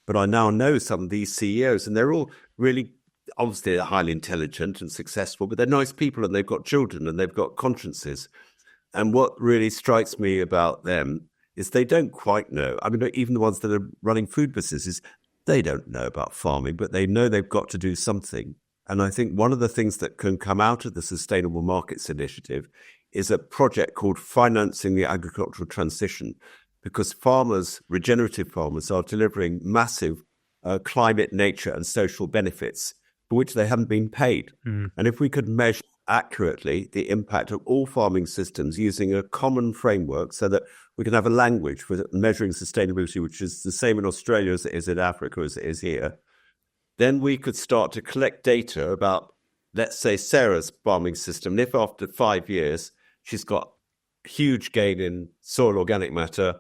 but I now know some of these CEOs, and they're all really, obviously, they're highly intelligent and successful, but they're nice people, and they've got children, and they've got consciences. And what really strikes me about them is they don't quite know. I mean, even the ones that are running food businesses, they don't know about farming, but they know they've got to do something. And I think one of the things that can come out of the Sustainable Markets Initiative is a project called Financing the Agricultural Transition, because farmers, regenerative farmers, are delivering massive climate, nature and social benefits for which they haven't been paid. And if we could measure accurately the impact of all farming systems using a common framework so that we can have a language for measuring sustainability, which is the same in Australia as it is in Africa, as it is here, then we could start to collect data about, let's say, Sarah's farming system. And if after 5 years, she's got huge gain in soil organic matter,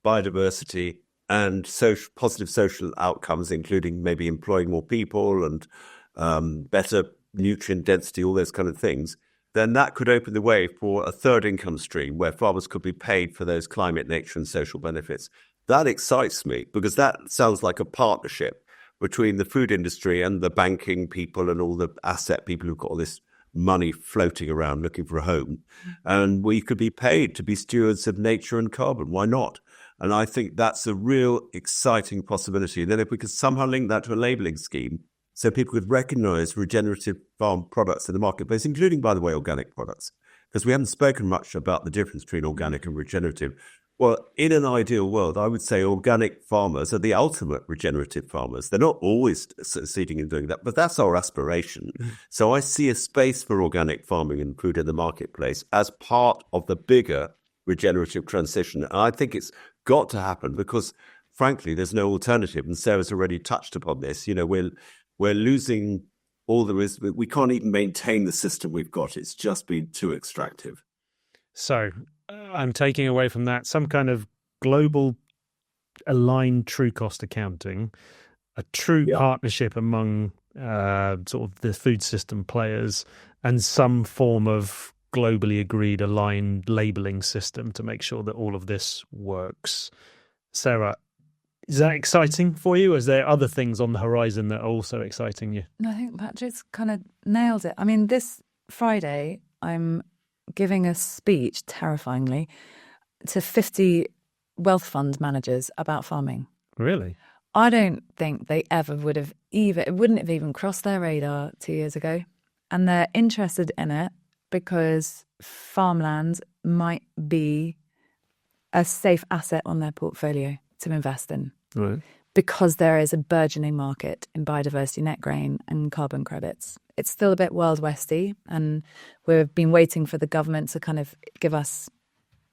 biodiversity, and positive social outcomes, including maybe employing more people and better nutrient density, all those kind of things, then that could open the way for a third income stream where farmers could be paid for those climate, nature and social benefits. That excites me because that sounds like a partnership between the food industry and the banking people and all the asset people who've got all this money floating around looking for a home. And we could be paid to be stewards of nature and carbon. Why not? And I think that's a real exciting possibility. And then if we could somehow link that to a labelling scheme, so people could recognize regenerative farm products in the marketplace, including, by the way, organic products, because we haven't spoken much about the difference between organic and regenerative. Well, in an ideal world, I would say organic farmers are the ultimate regenerative farmers. They're not always succeeding in doing that, but that's our aspiration. So I see a space for organic farming and food in the marketplace as part of the bigger regenerative transition. And I think it's got to happen because, frankly, there's no alternative. And Sarah's already touched upon this. You know, we're losing all there is. We can't even maintain the system we've got. It's just been too extractive. So I'm taking away from that some kind of global aligned true cost accounting, a true partnership among sort of the food system players, and some form of globally agreed aligned labelling system to make sure that all of this works. Sarah, is that exciting for you? Is there other things on the horizon that are also exciting you? No, I think Patrick's kind of nailed it. I mean, this Friday, I'm giving a speech, terrifyingly, to 50 wealth fund managers about farming. Really? I don't think they ever would have it wouldn't have even crossed their radar 2 years ago. And they're interested in it because farmland might be a safe asset on their portfolio to invest in. Right. Because there is a burgeoning market in biodiversity net gain and carbon credits. It's still a bit Wild Westy, and we've been waiting for the government to kind of give us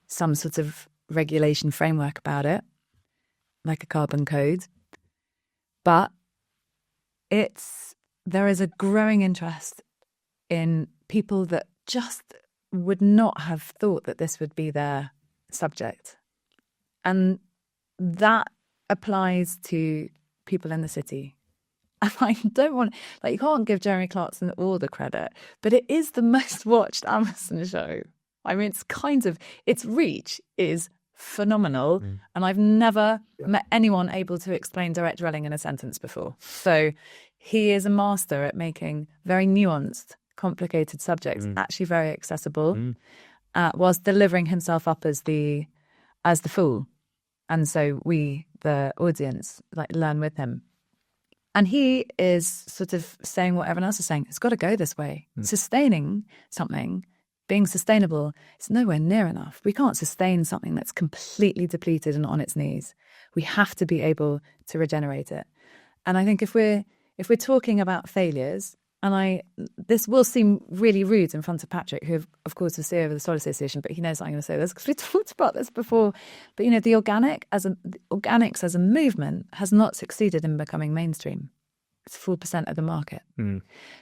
some sort of regulation framework about it, like a carbon code. But there is a growing interest in people that just would not have thought that this would be their subject. And that applies to people in the city. And I don't want, you can't give Jeremy Clarkson all the credit, but it is the most watched Amazon show. I mean, its reach is phenomenal. And I've never met anyone able to explain direct dwelling in a sentence before. So he is a master at making very nuanced, complicated subjects actually very accessible, whilst delivering himself up as the fool. And so we, the audience, learn with him. And he is sort of saying what everyone else is saying. It's got to go this way. Sustaining something, being sustainable, it's nowhere near enough. We can't sustain something that's completely depleted and on its knees. We have to be able to regenerate it. And I think if we're talking about failures, and this will seem really rude in front of Patrick, who, of course, is CEO of the Soil Association, but he knows I'm going to say this because we talked about this before. But, the organics as a movement has not succeeded in becoming mainstream. It's 4% of the market.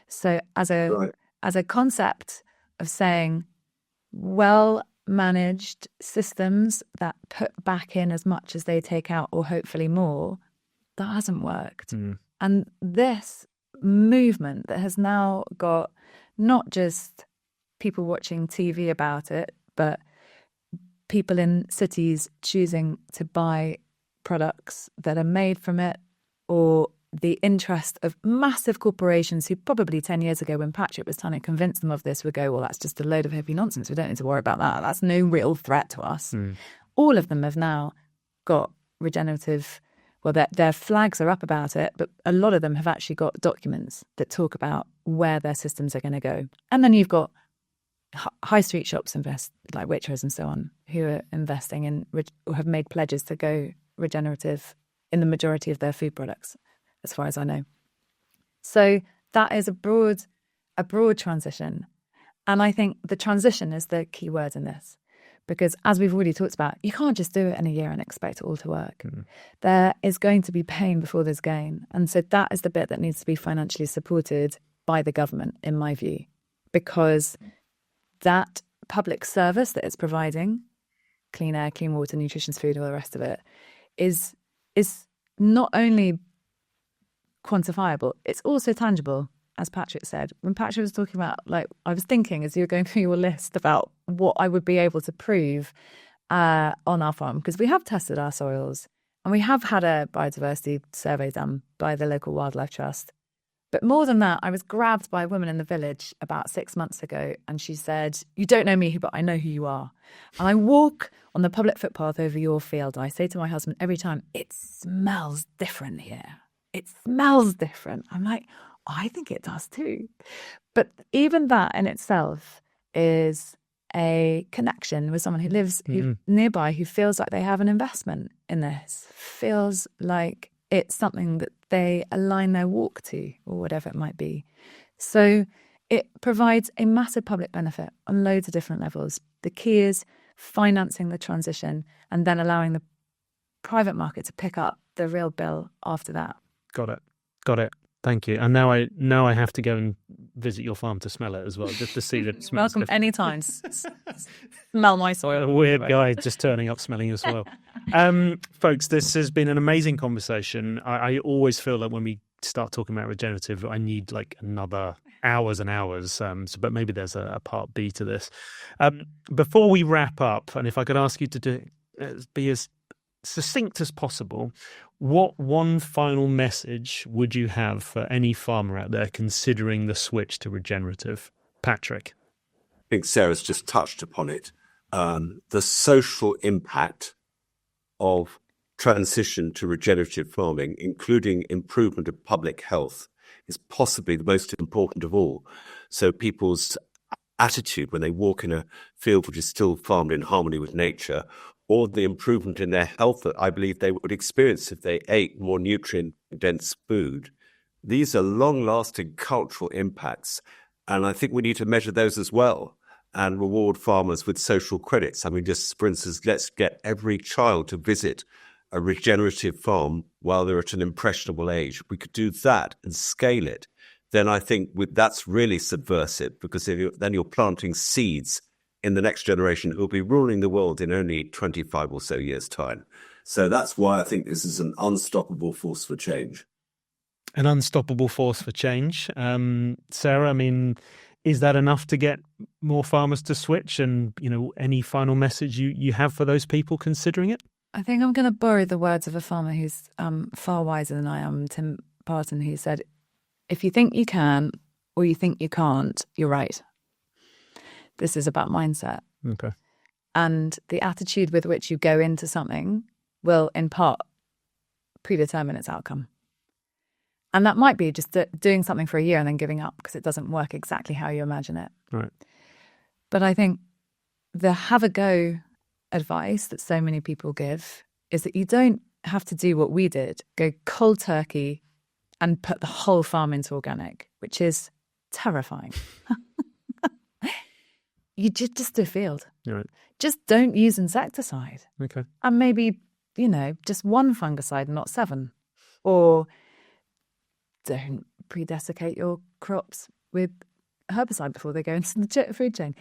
So as a concept of saying well-managed systems that put back in as much as they take out, or hopefully more, that hasn't worked. And this movement that has now got not just people watching TV about it, but people in cities choosing to buy products that are made from it, or the interest of massive corporations who probably 10 years ago, when Patrick was trying to convince them of this, would go, well, that's just a load of hippie nonsense. We don't need to worry about that. That's no real threat to us. All of them have now got regenerative, well, their flags are up about it, but a lot of them have actually got documents that talk about where their systems are going to go. And then you've got high street shops like Waitrose and so on, who are investing in, or have made pledges to go regenerative in the majority of their food products, as far as I know. So that is a broad transition. And I think the transition is the key word in this, because as we've already talked about, you can't just do it in a year and expect it all to work. There is going to be pain before there's gain. And so that is the bit that needs to be financially supported by the government, in my view, because that public service that it's providing, clean air, clean water, nutritious food, all the rest of it, is not only quantifiable, it's also tangible, as Patrick said. When Patrick was talking about, like, I was thinking as you were going through your list about what I would be able to prove on our farm, because we have tested our soils and we have had a biodiversity survey done by the local wildlife trust. But more than that, I was grabbed by a woman in the village about 6 months ago, and she said, "You don't know me, but I know who you are." And I walk on the public footpath over your field. I say to my husband every time, "It smells different here. It smells different." I'm like, I think it does too. But even that in itself is a connection with someone who lives nearby, who feels like they have an investment in this, feels like it's something that they align their walk to, or whatever it might be. So it provides a massive public benefit on loads of different levels. The key is financing the transition and then allowing the private market to pick up the real bill after that. Got it. Thank you. And now I have to go and visit your farm to smell it as well, just to see that it smells Welcome different. anytime. Smell my soil. A weird guy just turning up smelling your soil. Folks, this has been an amazing conversation. I always feel that when we start talking about regenerative, I need like another hours and hours. But maybe there's a part B to this. Before we wrap up, and if I could ask you to be as succinct as possible, what one final message would you have for any farmer out there considering the switch to regenerative? Patrick? I think Sarah's just touched upon it. The social impact of transition to regenerative farming, including improvement of public health, is possibly the most important of all. So people's attitude when they walk in a field which is still farmed in harmony with nature, or the improvement in their health that I believe they would experience if they ate more nutrient-dense food. These are long-lasting cultural impacts, and I think we need to measure those as well and reward farmers with social credits. I mean, just for instance, let's get every child to visit a regenerative farm while they're at an impressionable age. If we could do that and scale it, then I think that's really subversive, because then you're planting seeds in the next generation who will be ruling the world in only 25 or so years' time. So that's why I think this is an unstoppable force for change. An unstoppable force for change. Sarah, I mean, is that enough to get more farmers to switch? And, any final message you have for those people considering it? I think I'm going to borrow the words of a farmer who's far wiser than I am, Tim Parton, who said, "If you think you can or you think you can't, you're right." This is about mindset. Okay. And the attitude with which you go into something will, in part, predetermine its outcome. And that might be just doing something for a year and then giving up because it doesn't work exactly how you imagine it. Right. But I think the have a go advice that so many people give is that you don't have to do what we did, go cold turkey and put the whole farm into organic, which is terrifying. You just do a field. Right. Just don't use insecticide. Okay. And maybe, just one fungicide and not 7. Or don't pre-desiccate your crops with herbicide before they go into the food chain.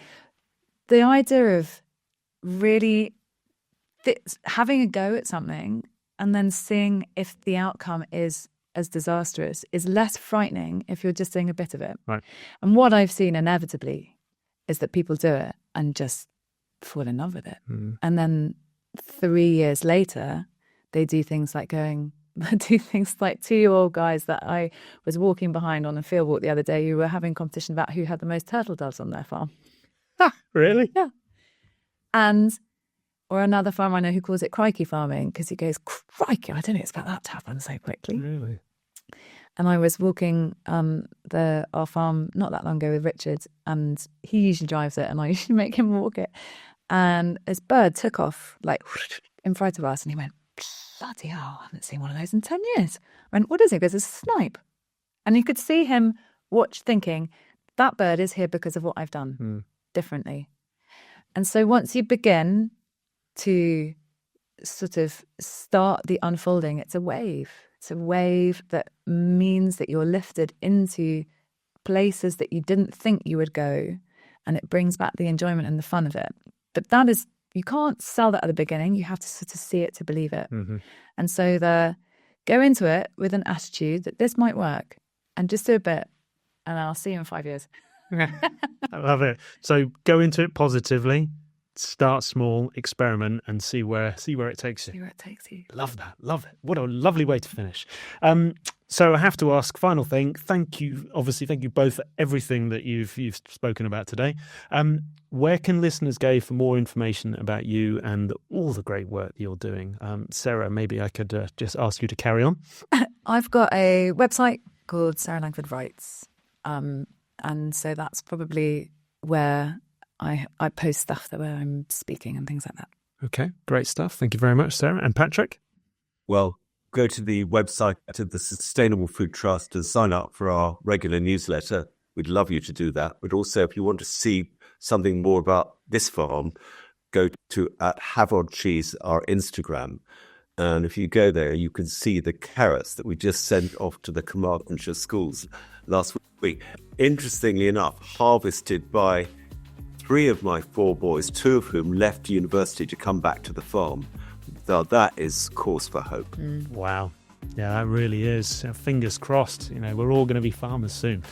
The idea of really having a go at something and then seeing if the outcome is as disastrous is less frightening if you're just doing a bit of it. Right. And what I've seen inevitably is that people do it and just fall in love with it. And then 3 years later, they do things like going, do things like 2-year-old guys that I was walking behind on a field walk the other day who were having competition about who had the most turtle doves on their farm. Really? Yeah. Or another farmer I know who calls it crikey farming because he goes, crikey, I didn't expect that to happen so quickly. Really? And I was walking our farm not that long ago with Richard, and he usually drives it and I usually make him walk it. And this bird took off like in front of us and he went, bloody hell, I haven't seen one of those in 10 years. I went, what is it? He goes, it's a snipe. And you could see him thinking, that bird is here because of what I've done differently. And so once you begin to sort of start the unfolding, it's a wave. It's a wave that means that you're lifted into places that you didn't think you would go, and it brings back the enjoyment and the fun of it. But that is, you can't sell that at the beginning. You have to sort of see it to believe it. Mm-hmm. And so go into it with an attitude that this might work and just do a bit, and I'll see you in 5 years. I love it. So go into it positively. Start small, experiment, and see where it takes you. See where it takes you. Love that. Love it. What a lovely way to finish. So I have to ask, final thing. Thank you both for everything that you've spoken about today. Where can listeners go for more information about you and all the great work that you're doing? Sarah, maybe I could just ask you to carry on. I've got a website called Sarah Langford Writes, and so that's probably where I post stuff where I'm speaking and things like that. Okay, great stuff. Thank you very much, Sarah. And Patrick? Well, go to the website of the Sustainable Food Trust and sign up for our regular newsletter. We'd love you to do that. But also, if you want to see something more about this farm, go to @Havod Cheese, our Instagram. And if you go there, you can see the carrots that we just sent off to the Carmarthenshire schools last week. Interestingly enough, harvested by 3 of my 4 boys, 2 of whom left university to come back to the farm. So that is cause for hope. Wow. Yeah, that really is. Fingers crossed. We're all going to be farmers soon.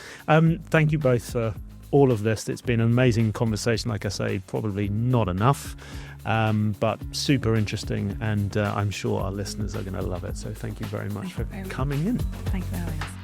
Thank you both for all of this. It's been an amazing conversation. Like I say, probably not enough, but super interesting. And I'm sure our listeners are going to love it. So thank you very much for coming in. Thank you for having us.